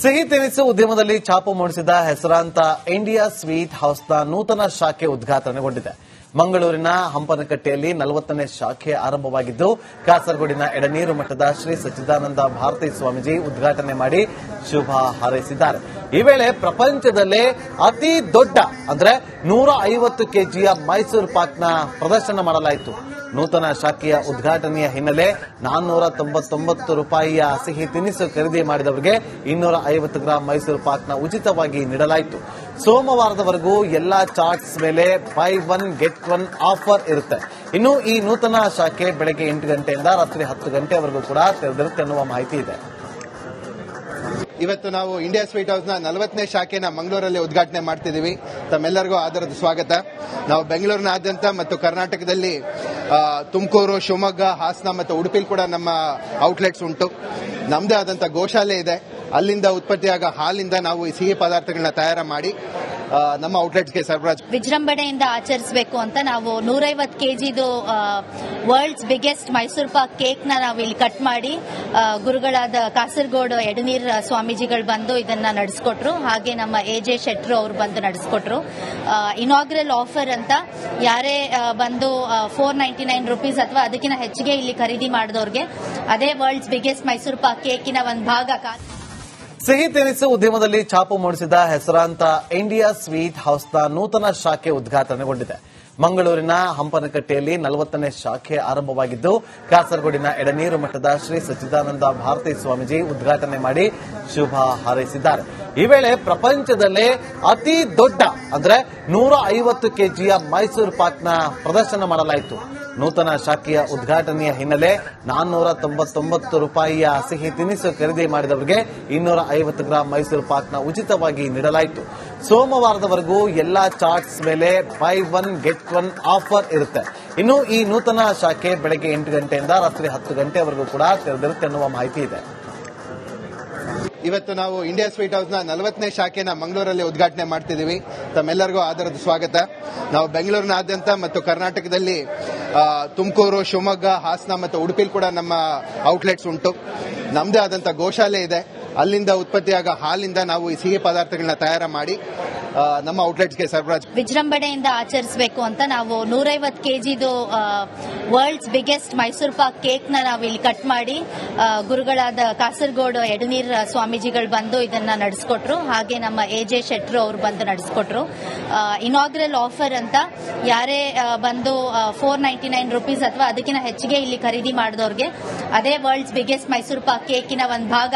ಸಿಹಿ ತಿನಿಸು ಉದ್ಯಮದಲ್ಲಿ ಛಾಪು ಮೂಡಿಸಿದ ಹೆಸರಾಂತ ಇಂಡಿಯಾ ಸ್ವೀಟ್ ಹೌಸ್ನ ನೂತನ ಶಾಖೆ ಉದ್ಘಾಟನೆಗೊಂಡಿದೆ. ಮಂಗಳೂರಿನ ಹಂಪನಕಟ್ಟೆಯಲ್ಲಿ 40ನೇ ಶಾಖೆ ಆರಂಭವಾಗಿದ್ದು, ಕಾಸರಗೋಡಿನ ಎಡನೀರು ಮಠದ ಶ್ರೀ ಸಚ್ಚಿದಾನಂದ ಭಾರತಿ ಸ್ವಾಮೀಜಿ ಉದ್ಘಾಟನೆ ಮಾಡಿ ಶುಭ ಹಾರೈಸಿದ್ದಾರೆ. ಈ ವೇಳೆ ಪ್ರಪಂಚದಲ್ಲೇ ಅತಿ ದೊಡ್ಡ ಅಂದ್ರೆ 150 ಕೆಜಿಯ ಮೈಸೂರು ಪಾಕ್ನ ಪ್ರದರ್ಶನ ಮಾಡಲಾಯಿತು. ನೂತನ ಶಾಖೆಯ ಉದ್ಘಾಟನೆಯ ಹಿನ್ನೆಲೆ 499 ರೂಪಾಯಿಯ ಸಿಹಿ ತಿನಿಸು ಖರೀದಿ ಮಾಡಿದವರಿಗೆ 250 ಗ್ರಾಂ ಮೈಸೂರು ಪಾಕ್ನ ಉಚಿತವಾಗಿ ನೀಡಲಾಯಿತು. ಸೋಮವಾರದವರೆಗೂ ಎಲ್ಲಾ ಚಾಟ್ಸ್ ಮೇಲೆ by one get one offer ಇರುತ್ತೆ. ಇನ್ನು ಈ ನೂತನ ಶಾಖೆ ಬೆಳಗ್ಗೆ 8 ಗಂಟೆಯಿಂದ ರಾತ್ರಿ 10 ಗಂಟೆವರೆಗೂ ಕೂಡ ತೆರೆದಿರುತ್ತೆ ಅನ್ನುವ ಮಾಹಿತಿ ಇದೆ. ಇವತ್ತು ನಾವು ಇಂಡಿಯಾ ಸ್ವೀಟ್ ಹೌಸ್ನ 40ನೇ ಶಾಖೆನ ಮಂಗಳೂರಲ್ಲಿ ಉದ್ಘಾಟನೆ ಮಾಡ್ತಿದ್ದೀವಿ. ತಮ್ಮೆಲ್ಲರಿಗೂ ಆದರದ ಸ್ವಾಗತ. ನಾವು ಬೆಂಗಳೂರಿನಾದ್ಯಂತ ಮತ್ತು ಕರ್ನಾಟಕದಲ್ಲಿ ತುಮಕೂರು, ಶಿವಮೊಗ್ಗ, ಹಾಸನ ಮತ್ತು ಉಡುಪಿಲಿ ಕೂಡ ನಮ್ಮ ಔಟ್ಲೆಟ್ಸ್ ಉಂಟು. ನಮ್ಮದೇ ಆದಂಥ ಗೋಶಾಲೆ ಇದೆ. ಅಲ್ಲಿಂದ ಉತ್ಪತ್ತಿಯಾಗ ಹಾಲಿಂದ ನಾವು ಈ ಸಿಹಿ ಪದಾರ್ಥಗಳನ್ನ ತಯಾರು ಮಾಡಿ ನಮ್ಮ ಔಟ್ಲೆಟ್ಸ್ಗೆ ಸರಬರಾಜು ವಿಜೃಂಭಣೆಯಿಂದ ಆಚರಿಸಬೇಕು ಅಂತ ನಾವು 150 ಕೆಜಿದು worlds biggest Mysore pak cake ನಾವು ಇಲ್ಲಿ ಕಟ್ ಮಾಡಿ ಗುರುಗಳಾದ ಕಾಸರಗೋಡು ಎಡನೀರ್ ಸ್ವಾಮೀಜಿಗಳು ಬಂದು ಇದನ್ನ ನಡೆಸಿಕೊಟ್ರು. ಹಾಗೆ ನಮ್ಮ ಎಜೆ ಶೆಟ್ರು ಅವರು ಬಂದು ನಡೆಸಿಕೊಟ್ರು. ಇನಾಗ್ರಲ್ ಆಫರ್ ಅಂತ ಯಾರೇ ಬಂದು 499 ರೂಪೀಸ್ ಅಥವಾ ಅದಕ್ಕಿಂತ ಹೆಚ್ಚಿಗೆ ಇಲ್ಲಿ ಖರೀದಿ ಮಾಡಿದವ್ರಿಗೆ ಅದೇ ವರ್ಲ್ಡ್ಸ್ ಬಿಗ್ಗೆಸ್ಟ್ ಮೈಸೂರು ಪಾಕ್ ಕೇಕಿನ ಒಂದು ಭಾಗ. ಸಿಹಿ ತಿನಿಸು ಉದ್ಯಮದಲ್ಲಿ ಛಾಪು ಮೂಡಿಸಿದ ಹೆಸರಾಂತ ಇಂಡಿಯಾ ಸ್ವೀಟ್ ಹೌಸ್ನ ನೂತನ ಶಾಖೆ ಉದ್ಘಾಟನೆಗೊಂಡಿದೆ. ಮಂಗಳೂರಿನ ಹಂಪನಕಟ್ಟೆಯಲ್ಲಿ 40ನೇ ಶಾಖೆ ಆರಂಭವಾಗಿದ್ದು, ಕಾಸರಗೋಡಿನ ಎಡನೀರು ಮಠದ ಶ್ರೀ ಸಚ್ಚಿದಾನಂದ ಭಾರತಿ ಸ್ವಾಮೀಜಿ ಉದ್ಘಾಟನೆ ಮಾಡಿ ಶುಭ ಹಾರೈಸಿದ್ದಾರೆ. ಈ ವೇಳೆ ಪ್ರಪಂಚದಲ್ಲೇ ಅತಿ ದೊಡ್ಡ ಅಂದ್ರೆ 150 ಕೆಜಿಯ ಮೈಸೂರು ಪಾಕ್ನ ಪ್ರದರ್ಶನ ಮಾಡಲಾಯಿತು. ನೂತನ ಶಾಖೆಯ ಉದ್ಘಾಟನೆಯ ಹಿನ್ನೆಲೆ 499 ರೂಪಾಯಿಯ ಸಿಹಿ ತಿನಿಸು ಖರೀದಿ ಮಾಡಿದವರಿಗೆ 250 ಗ್ರಾಂ ಮೈಸೂರು ಪಾಕ್ನ ಉಚಿತವಾಗಿ ನೀಡಲಾಯಿತು. ಸೋಮವಾರದವರೆಗೂ ಎಲ್ಲಾ ಚಾಟ್ಸ್ ಮೇಲೆ by one get one offer ಇರುತ್ತೆ. ಇನ್ನು ಈ ನೂತನ ಶಾಖೆ ಬೆಳಗ್ಗೆ 8 ಗಂಟೆಯಿಂದ ರಾತ್ರಿ 10 ಗಂಟೆವರೆಗೂ ಕೂಡ ತೆರೆದಿರುತ್ತೆ ಅನ್ನುವ ಮಾಹಿತಿ ಇದೆ. ಇವತ್ತು ನಾವು ಇಂಡಿಯಾ ಸ್ವೀಟ್ ಹೌಸ್ನ 40ನೇ ಶಾಖೆನ ಮಂಗಳೂರಲ್ಲಿ ಉದ್ಘಾಟನೆ ಮಾಡ್ತಿದ್ದೀವಿ. ತಮ್ಮೆಲ್ಲರಿಗೂ ಆದರದ ಸ್ವಾಗತ. ನಾವು ಬೆಂಗಳೂರಿನಾದ್ಯಂತ ಮತ್ತು ಕರ್ನಾಟಕದಲ್ಲಿ ತುಮಕೂರು, ಶಿವಮೊಗ್ಗ, ಹಾಸನ ಮತ್ತು ಉಡುಪಿಲಿ ಕೂಡ ನಮ್ಮ ಔಟ್ಲೆಟ್ಸ್ ಉಂಟು. ನಮ್ಮದೇ ಆದಂಥ ಗೋಶಾಲೆ ಇದೆ. ಅಲ್ಲಿಂದ ಉತ್ಪತ್ತಿಯಾಗ ಹಾಲಿಂದ ನಾವು ಈ ಸಿಹಿ ಪದಾರ್ಥಗಳನ್ನ ತಯಾರು ಮಾಡಿ ನಮ್ಮ ಔಟ್ಲೆಟ್ಸ್ಗೆ ಸರಬರಾಜು ವಿಜೃಂಭಣೆಯಿಂದ ಆಚರಿಸಬೇಕು ಅಂತ ನಾವು 150 ಕೆಜಿದು worlds biggest Mysore pak cake ನಾವು ಇಲ್ಲಿ ಕಟ್ ಮಾಡಿ ಗುರುಗಳಾದ ಕಾಸರಗೋಡು ಎಡನೀರ್ ಸ್ವಾಮೀಜಿಗಳು ಬಂದು ಇದನ್ನ ನಡೆಸಿಕೊಟ್ರು. ಹಾಗೆ ನಮ್ಮ ಎಜೆ ಶೆಟ್ರು ಅವರು ಬಂದು ನಡೆಸಿಕೊಟ್ರು. ಇನಾಗ್ರಲ್ ಆಫರ್ ಅಂತ ಯಾರೇ ಬಂದು 499 ರೂಪೀಸ್ ಅಥವಾ ಅದಕ್ಕಿಂತ ಹೆಚ್ಚಿಗೆ ಇಲ್ಲಿ ಖರೀದಿ ಮಾಡಿದವ್ರಿಗೆ ಅದೇ ವರ್ಲ್ಡ್ಸ್ ಬಿಗ್ಗೆಸ್ಟ್ ಮೈಸೂರು ಪಾಕ್ ಕೇಕಿನ ಒಂದು ಭಾಗ.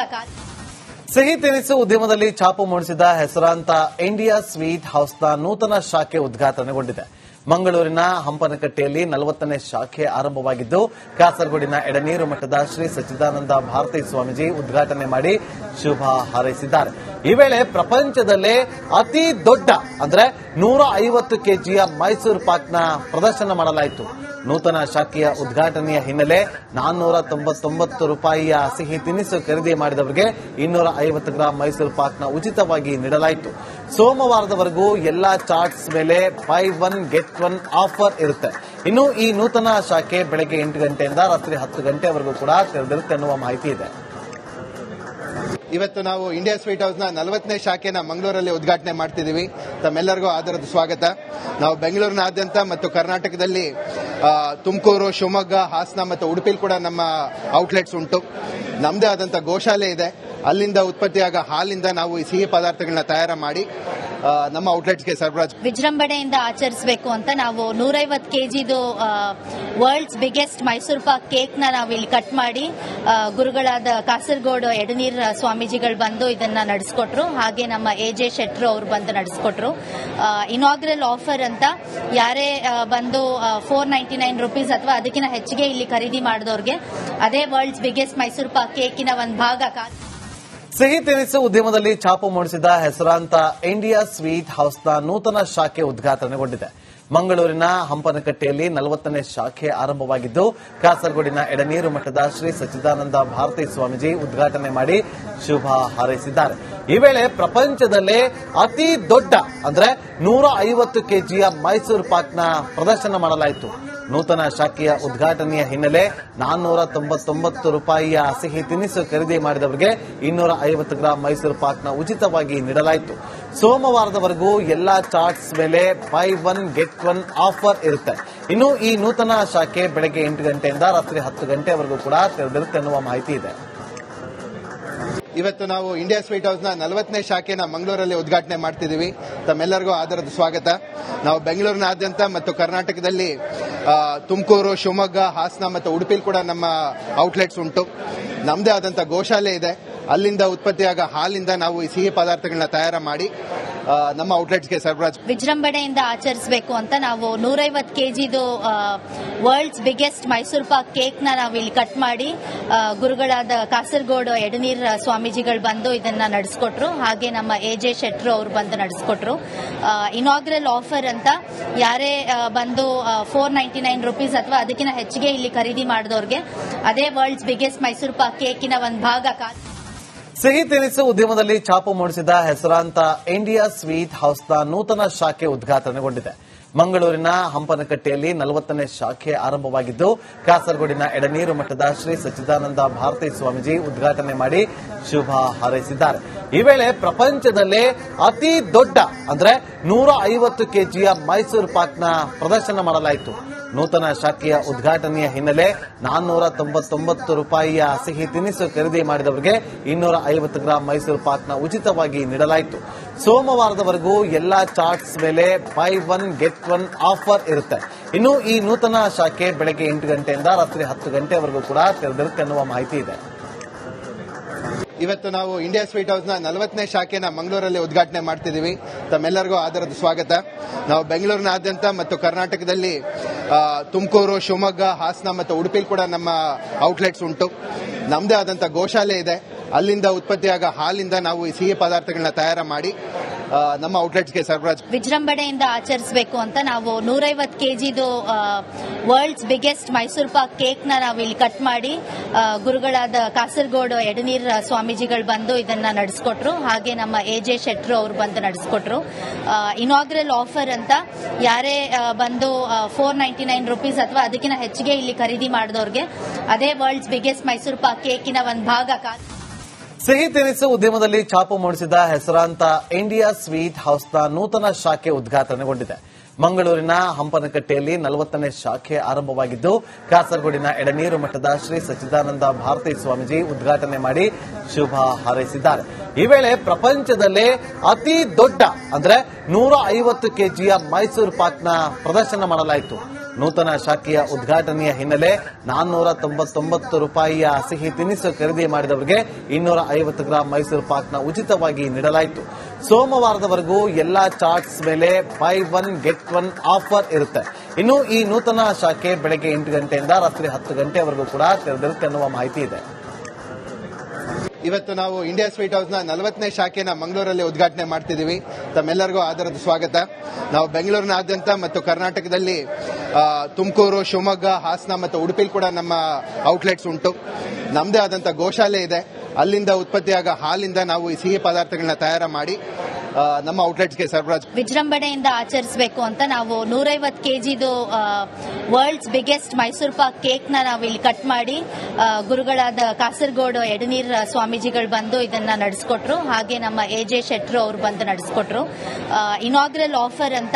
ಸಿಹಿ ತಿನಿಸು ಉದ್ಯಮದಲ್ಲಿ ಛಾಪು ಮೂಡಿಸಿದ ಹೆಸರಾಂತ ಇಂಡಿಯಾ ಸ್ವೀಟ್ ಹೌಸ್ನ ನೂತನ ಶಾಖೆ ಉದ್ಘಾಟನೆಗೊಂಡಿದೆ. ಮಂಗಳೂರಿನ ಹಂಪನಕಟ್ಟೆಯಲ್ಲಿ 40ನೇ ಶಾಖೆ ಆರಂಭವಾಗಿದ್ದು, ಕಾಸರಗೋಡಿನ ಎಡನೀರು ಮಠದ ಶ್ರೀ ಸಚ್ಚಿದಾನಂದ ಭಾರತಿ ಸ್ವಾಮೀಜಿ ಉದ್ಘಾಟನೆ ಮಾಡಿ ಶುಭ ಹಾರೈಸಿದ್ದಾರೆ. ಈ ವೇಳೆ ಪ್ರಪಂಚದಲ್ಲೇ ಅತಿ ದೊಡ್ಡ ಅಂದ್ರೆ 150 ಕೆಜಿಯ ಮೈಸೂರು ಪಾಕ್ನ ಪ್ರದರ್ಶನ ಮಾಡಲಾಯಿತು. ನೂತನ ಶಾಖೆಯ ಉದ್ಘಾಟನೆಯ ಹಿನ್ನೆಲೆ 499 ರೂಪಾಯಿಯ ಸಿಹಿ ತಿನಿಸು ಖರೀದಿ ಮಾಡಿದವರಿಗೆ 250 ಗ್ರಾಂ ಮೈಸೂರು ಪಾಕ್ನ ಉಚಿತವಾಗಿ ನೀಡಲಾಯಿತು. ಸೋಮವಾರದವರೆಗೂ ಎಲ್ಲಾ ಚಾಟ್ಸ್ ಮೇಲೆ by one get one offer ಇರುತ್ತೆ. ಇನ್ನು ಈ ನೂತನ ಶಾಖೆ ಬೆಳಗ್ಗೆ 8 ಗಂಟೆಯಿಂದ ರಾತ್ರಿ 10 ಗಂಟೆವರೆಗೂ ಕೂಡ ತೆರೆದಿರುತ್ತೆ ಅನ್ನುವ ಮಾಹಿತಿ ಇದೆ. ಇವತ್ತು ನಾವು ಇಂಡಿಯಾ ಸ್ವೀಟ್ ಹೌಸ್ನ 40ನೇ ಶಾಖೆನ ಮಂಗಳೂರಲ್ಲಿ ಉದ್ಘಾಟನೆ ಮಾಡ್ತಿದ್ದೀವಿ. ತಮ್ಮೆಲ್ಲರಿಗೂ ಆದರದ ಸ್ವಾಗತ. ನಾವು ಬೆಂಗಳೂರಿನಾದ್ಯಂತ ಮತ್ತು ಕರ್ನಾಟಕದಲ್ಲಿ ತುಮಕೂರು, ಶಿವಮೊಗ್ಗ, ಹಾಸನ ಮತ್ತು ಉಡುಪಿಲಿ ಕೂಡ ನಮ್ಮ ಔಟ್ಲೆಟ್ಸ್ ಉಂಟು. ನಮ್ಮದೇ ಆದಂಥ ಗೋಶಾಲೆ ಇದೆ. ಅಲ್ಲಿಂದ ಉತ್ಪತ್ತಿಯಾಗ ಹಾಲಿಂದ ನಾವು ಈ ಸಿಹಿ ಪದಾರ್ಥಗಳನ್ನ ತಯಾರು ಮಾಡಿ ನಮ್ಮ ಔಟ್ಲೆಟ್ಸ್ಗೆ ಸರಬರಾಜು ವಿಜೃಂಭಣೆಯಿಂದ ಆಚರಿಸಬೇಕು ಅಂತ ನಾವು 150 ಕೆಜಿದು worlds biggest Mysore pak cake ನಾವು ಇಲ್ಲಿ ಕಟ್ ಮಾಡಿ ಗುರುಗಳಾದ ಕಾಸರಗೋಡು ಎಡನೀರ್ ಸ್ವಾಮೀಜಿಗಳು ಬಂದು ಇದನ್ನ ನಡೆಸಿಕೊಟ್ರು. ಹಾಗೆ ನಮ್ಮ ಎಜೆ ಶೆಟ್ರು ಅವರು ಬಂದು ನಡೆಸಿಕೊಟ್ರು. ಇನಾಗ್ರಲ್ ಆಫರ್ ಅಂತ ಯಾರೇ ಬಂದು 499 ರೂಪೀಸ್ ಅಥವಾ ಅದಕ್ಕಿಂತ ಹೆಚ್ಚಿಗೆ ಇಲ್ಲಿ ಖರೀದಿ ಮಾಡಿದವ್ರಿಗೆ ಅದೇ ವರ್ಲ್ಡ್ಸ್ ಬಿಗ್ಗೆಸ್ಟ್ ಮೈಸೂರು ಪಾಕ್ ಕೇಕಿನ ಒಂದು ಭಾಗ. ಸಿಹಿ ತಿನಿಸು ಉದ್ಯಮದಲ್ಲಿ ಛಾಪು ಮೂಡಿಸಿದ ಹೆಸರಾಂತ ಇಂಡಿಯಾ ಸ್ವೀಟ್ ಹೌಸ್ನ ನೂತನ ಶಾಖೆ ಉದ್ಘಾಟನೆಗೊಂಡಿದೆ. ಮಂಗಳೂರಿನ ಹಂಪನಕಟ್ಟೆಯಲ್ಲಿ 40ನೇ ಶಾಖೆ ಆರಂಭವಾಗಿದ್ದು, ಕಾಸರಗೋಡಿನ ಎಡನೀರು ಮಠದ ಶ್ರೀ ಸಚ್ಚಿದಾನಂದ ಭಾರತಿ ಸ್ವಾಮೀಜಿ ಉದ್ಘಾಟನೆ ಮಾಡಿ ಶುಭ ಹಾರೈಸಿದ್ದಾರೆ. ಈ ವೇಳೆ ಪ್ರಪಂಚದಲ್ಲೇ ಅತಿ ದೊಡ್ಡ ಅಂದ್ರೆ 150 ಕೆಜಿಯ ಮೈಸೂರು ಪಾಕ್ನ ಪ್ರದರ್ಶನ ಮಾಡಲಾಯಿತು. ನೂತನ ಶಾಖೆಯ ಉದ್ಘಾಟನೆಯ ಹಿನ್ನೆಲೆ 499 ರೂಪಾಯಿಯ ಸಿಹಿ ತಿನಿಸು ಖರೀದಿ ಮಾಡಿದವರಿಗೆ 250 ಗ್ರಾಂ ಮೈಸೂರು ಪಾಕ್ನ ಉಚಿತವಾಗಿ ನೀಡಲಾಯಿತು. ಸೋಮವಾರದವರೆಗೂ ಎಲ್ಲಾ ಚಾಟ್ಸ್ ಮೇಲೆ by one get one offer ಇರುತ್ತೆ. ಇನ್ನು ಈ ನೂತನ ಶಾಖೆ ಬೆಳಗ್ಗೆ 8 ಗಂಟೆಯಿಂದ ರಾತ್ರಿ 10 ಗಂಟೆವರೆಗೂ ಕೂಡ ತೆರೆದಿರುತ್ತೆ ಎನ್ನುವ ಮಾಹಿತಿ ಇದೆ. ಇವತ್ತು ನಾವು ಇಂಡಿಯಾ ಸ್ವೀಟ್ ಹೌಸ್ ನ 40ನೇ ಶಾಖೆನ ಮಂಗಳೂರಲ್ಲಿ ಉದ್ಘಾಟನೆ ಮಾಡ್ತಿದ್ದೀವಿ. ತಮ್ಮೆಲ್ಲರಿಗೂ ಆದರದ ಸ್ವಾಗತ. ನಾವು ಬೆಂಗಳೂರಿನಾದ್ಯಂತ ಮತ್ತು ಕರ್ನಾಟಕದಲ್ಲಿ ತುಮಕೂರು, ಶಿವಮೊಗ್ಗ, ಹಾಸನ ಮತ್ತು ಉಡುಪಿಲಿ ಕೂಡ ನಮ್ಮ ಔಟ್ಲೆಟ್ಸ್ ಉಂಟು. ನಮ್ಮದೇ ಆದಂತ ಗೋಶಾಲೆ ಇದೆ. ಅಲ್ಲಿಂದ ಉತ್ಪತ್ತಿಯಾಗ ಹಾಲಿಂದ ನಾವು ಈ ಸಿಹಿ ಪದಾರ್ಥಗಳನ್ನ ತಯಾರ ಮಾಡಿ ನಮ್ಮ ಔಟ್ಲೆಟ್ಸ್ಗೆ ಸರಬರಾಜು ವಿಜೃಂಭಣೆಯಿಂದ ಆಚರಿಸಬೇಕು ಅಂತ ನಾವು 150 ಕೆಜಿದು worlds biggest Mysore pak cake ನ ನಾವು ಇಲ್ಲಿ ಕಟ್ ಮಾಡಿ ಗುರುಗಳಾದ ಕಾಸರಗೋಡು ಎಡನೀರ್ ಸ್ವಾಮೀಜಿಗಳು ಬಂದು ಇದನ್ನ ನಡೆಸಿಕೊಟ್ರು. ಹಾಗೆ ನಮ್ಮ ಎಜೆ ಶೆಟ್ರು ಅವರು ಬಂದು ನಡೆಸಿಕೊಟ್ರು. ಇನಾಗ್ರಲ್ ಆಫರ್ ಅಂತ ಯಾರೇ ಬಂದು 499 ರೂಪೀಸ್ ಅಥವಾ ಅದಕ್ಕಿಂತ ಹೆಚ್ಚಿಗೆ ಇಲ್ಲಿ ಖರೀದಿ ಮಾಡಿದವ್ರಿಗೆ ಅದೇ ವರ್ಲ್ಡ್ಸ್ ಬಿಗ್ಗೆಸ್ಟ್ ಮೈಸೂರು ಪಾಕ್ ಕೇಕಿನ ಒಂದು ಭಾಗ ಸಿಹಿ ತಿನಿಸು ಉದ್ಯಮದಲ್ಲಿ ಛಾಪು ಮೂಡಿಸಿದ ಹೆಸರಾಂತ ಇಂಡಿಯಾ ಸ್ವೀಟ್ ಹೌಸ್ನ ನೂತನ ಶಾಖೆ ಉದ್ಘಾಟನೆಗೊಂಡಿದೆ. ಮಂಗಳೂರಿನ ಹಂಪನಕಟ್ಟೆಯಲ್ಲಿ 40ನೇ ಶಾಖೆ ಆರಂಭವಾಗಿದ್ದು, ಕಾಸರಗೋಡಿನ ಎಡನೀರು ಮಠದ ಶ್ರೀ ಸಚ್ಚಿದಾನಂದ ಭಾರತಿ ಸ್ವಾಮೀಜಿ ಉದ್ಘಾಟನೆ ಮಾಡಿ ಶುಭ ಹಾರೈಸಿದ್ದಾರೆ. ಈ ವೇಳೆ ಪ್ರಪಂಚದಲ್ಲೇ ಅತಿ ದೊಡ್ಡ 150 ಕೆಜಿಯ ಮೈಸೂರು ಪಾಕ್ನ ಪ್ರದರ್ಶನ ಮಾಡಲಾಯಿತು. ನೂತನ ಶಾಖೆಯ ಉದ್ಘಾಟನೆಯ ಹಿನ್ನೆಲೆ 499 ರೂಪಾಯಿಯ ಸಿಹಿ ತಿನಿಸು ಖರೀದಿ ಮಾಡಿದವರಿಗೆ 250 ಗ್ರಾಂ ಮೈಸೂರು ಪಾಕ್ನ ಉಚಿತವಾಗಿ ನೀಡಲಾಯಿತು. ಸೋಮವಾರದವರೆಗೂ ಎಲ್ಲಾ ಚಾಟ್ಸ್ ಮೇಲೆ by one get one offer ಇರುತ್ತೆ. ಇನ್ನು ಈ ನೂತನ ಶಾಖೆ ಬೆಳಗ್ಗೆ 8 ಗಂಟೆಯಿಂದ ರಾತ್ರಿ 10 ಗಂಟೆವರೆಗೂ ಕೂಡ ತೆರೆದಿರುತ್ತೆ ಎನ್ನುವ ಮಾಹಿತಿ ಇದೆ. ಇವತ್ತು ನಾವು ಇಂಡಿಯಾ ಸ್ವೀಟ್ ಹೌಸ್ ನ 40ನೇ ಶಾಖೆನ ಮಂಗಳೂರಲ್ಲಿ ಉದ್ಘಾಟನೆ ಮಾಡ್ತಿದ್ದೀವಿ. ತಮ್ಮೆಲ್ಲರಿಗೂ ಆದರದ ಸ್ವಾಗತ. ನಾವು ಬೆಂಗಳೂರಿನಾದ್ಯಂತ ಮತ್ತು ಕರ್ನಾಟಕದಲ್ಲಿ ತುಮಕೂರು, ಶಿವಮೊಗ್ಗ, ಹಾಸನ ಮತ್ತು ಉಡುಪಿಲಿ ಕೂಡ ನಮ್ಮ ಔಟ್ಲೆಟ್ಸ್ ಉಂಟು. ನಮ್ಮದೇ ಆದಂತ ಗೋಶಾಲೆ ಇದೆ. ಅಲ್ಲಿಂದ ಉತ್ಪತ್ತಿಯಾಗ ಹಾಲಿಂದ ನಾವು ಈ ಸಿಹಿ ಪದಾರ್ಥಗಳನ್ನ ತಯಾರ ಮಾಡಿ ನಮ್ಮ ಔಟ್ಲೆಟ್ಸ್ಗೆ ಸರಬರಾಜು ವಿಜೃಂಭಣೆಯಿಂದ ಆಚರಿಸಬೇಕು ಅಂತ ನಾವು 150 ಕೆಜಿದು worlds biggest Mysore pak cake ನ ನಾವು ಇಲ್ಲಿ ಕಟ್ ಮಾಡಿ ಗುರುಗಳಾದ ಕಾಸರಗೋಡು ಎಡನೀರ್ ಸ್ವಾಮೀಜಿಗಳು ಬಂದು ಇದನ್ನ ನಡೆಸಿಕೊಟ್ರು. ಹಾಗೆ ನಮ್ಮ ಎಜೆ ಶೆಟ್ರು ಅವರು ಬಂದು ನಡೆಸಿಕೊಟ್ರು. ಇನಾಗ್ರಲ್ ಆಫರ್ ಅಂತ ಯಾರೇ ಬಂದು 499 ರೂಪೀಸ್ ಅಥವಾ ಅದಕ್ಕಿಂತ ಹೆಚ್ಚಿಗೆ ಇಲ್ಲಿ ಖರೀದಿ ಮಾಡಿದವ್ರಿಗೆ ಅದೇ ವರ್ಲ್ಡ್ಸ್ ಬಿಗ್ಗೆಸ್ಟ್ ಮೈಸೂರು ಪಾಕ್ ಕೇಕಿನ ಒಂದು ಭಾಗ ಸಿಹಿ ತಿನಿಸು ಉದ್ಯಮದಲ್ಲಿ ಛಾಪು ಮೂಡಿಸಿದ ಹೆಸರಾಂತ ಇಂಡಿಯಾ ಸ್ವೀಟ್ ಹೌಸ್ನ ನೂತನ ಶಾಖೆ ಉದ್ಘಾಟನೆಗೊಂಡಿದೆ. ಮಂಗಳೂರಿನ ಹಂಪನಕಟ್ಟೆಯಲ್ಲಿ 40ನೇ ಶಾಖೆ ಆರಂಭವಾಗಿದ್ದು, ಕಾಸರಗೋಡಿನ ಎಡನೀರು ಮಠದ ಶ್ರೀ ಸಚ್ಚಿದಾನಂದ ಭಾರತಿ ಸ್ವಾಮೀಜಿ ಉದ್ಘಾಟನೆ ಮಾಡಿ ಶುಭ ಹಾರೈಸಿದ್ದಾರೆ. ಈ ವೇಳೆ ಪ್ರಪಂಚದಲ್ಲೇ ಅತಿ ದೊಡ್ಡ 150 ಕೆಜಿಯ ಮೈಸೂರು ಪಾಕ್ನ ಪ್ರದರ್ಶನ ಮಾಡಲಾಯಿತು. ನೂತನ ಶಾಖೆಯ ಉದ್ಘಾಟನೆಯ ಹಿನ್ನೆಲೆ 499 ರೂಪಾಯಿಯ ಸಿಹಿ ತಿನಿಸು ಖರೀದಿ ಮಾಡಿದವರಿಗೆ 250 ಗ್ರಾಂ ಮೈಸೂರು ಪಾಕ್ನ ಉಚಿತವಾಗಿ ನೀಡಲಾಯಿತು. ಸೋಮವಾರದವರೆಗೂ ಎಲ್ಲಾ ಚಾಟ್ಸ್ ಮೇಲೆ by one get one offer ಇರುತ್ತೆ. ಇನ್ನು ಈ ನೂತನ ಶಾಖೆ ಬೆಳಗ್ಗೆ 8 ಗಂಟೆಯಿಂದ ರಾತ್ರಿ 10 ಗಂಟೆವರೆಗೂ ಕೂಡ ತೆರೆದಿರುತ್ತೆ ಎನ್ನುವ ಮಾಹಿತಿ ಇದೆ. ಇವತ್ತು ನಾವು ಇಂಡಿಯಾ ಸ್ವೀಟ್ ಹೌಸ್ ನ 40ನೇ ಶಾಖೆನ ಮಂಗಳೂರಲ್ಲಿ ಉದ್ಘಾಟನೆ ಮಾಡ್ತಿದ್ದೀವಿ. ತಮ್ಮೆಲ್ಲರಿಗೂ ಆದರದ ಸ್ವಾಗತ. ನಾವು ಬೆಂಗಳೂರಿನಾದ್ಯಂತ ಮತ್ತು ಕರ್ನಾಟಕದಲ್ಲಿ ತುಮಕೂರು, ಶಿವಮೊಗ್ಗ, ಹಾಸನ ಮತ್ತು ಉಡುಪಿಲಿ ಕೂಡ ನಮ್ಮ ಔಟ್ಲೆಟ್ಸ್ ಉಂಟು. ನಮ್ಮದೇ ಆದಂತ ಗೋಶಾಲೆ ಇದೆ. ಅಲ್ಲಿಂದ ಉತ್ಪತ್ತಿಯಾಗ ಹಾಲಿಂದ ನಾವು ಈ ಸಿಹಿ ಪದಾರ್ಥಗಳನ್ನ ತಯಾರ ಮಾಡಿ ನಮ್ಮ ಔಟ್ಲೆಟ್ಸ್ಗೆ ಸರಬರಾಜು ವಿಜೃಂಭಣೆಯಿಂದ ಆಚರಿಸಬೇಕು ಅಂತ ನಾವು 150 ಕೆಜಿದು worlds biggest Mysore pak cake ನ ನಾವು ಇಲ್ಲಿ ಕಟ್ ಮಾಡಿ ಗುರುಗಳಾದ ಕಾಸರಗೋಡು ಎಡನೀರ್ ಸ್ವಾಮೀಜಿಗಳು ಬಂದು ಇದನ್ನ ನಡೆಸಿಕೊಟ್ರು. ಹಾಗೆ ನಮ್ಮ ಎಜೆ ಶೆಟ್ರು ಅವರು ಬಂದು ನಡೆಸಿಕೊಟ್ರು. ಇನಾಗ್ರಲ್ ಆಫರ್ ಅಂತ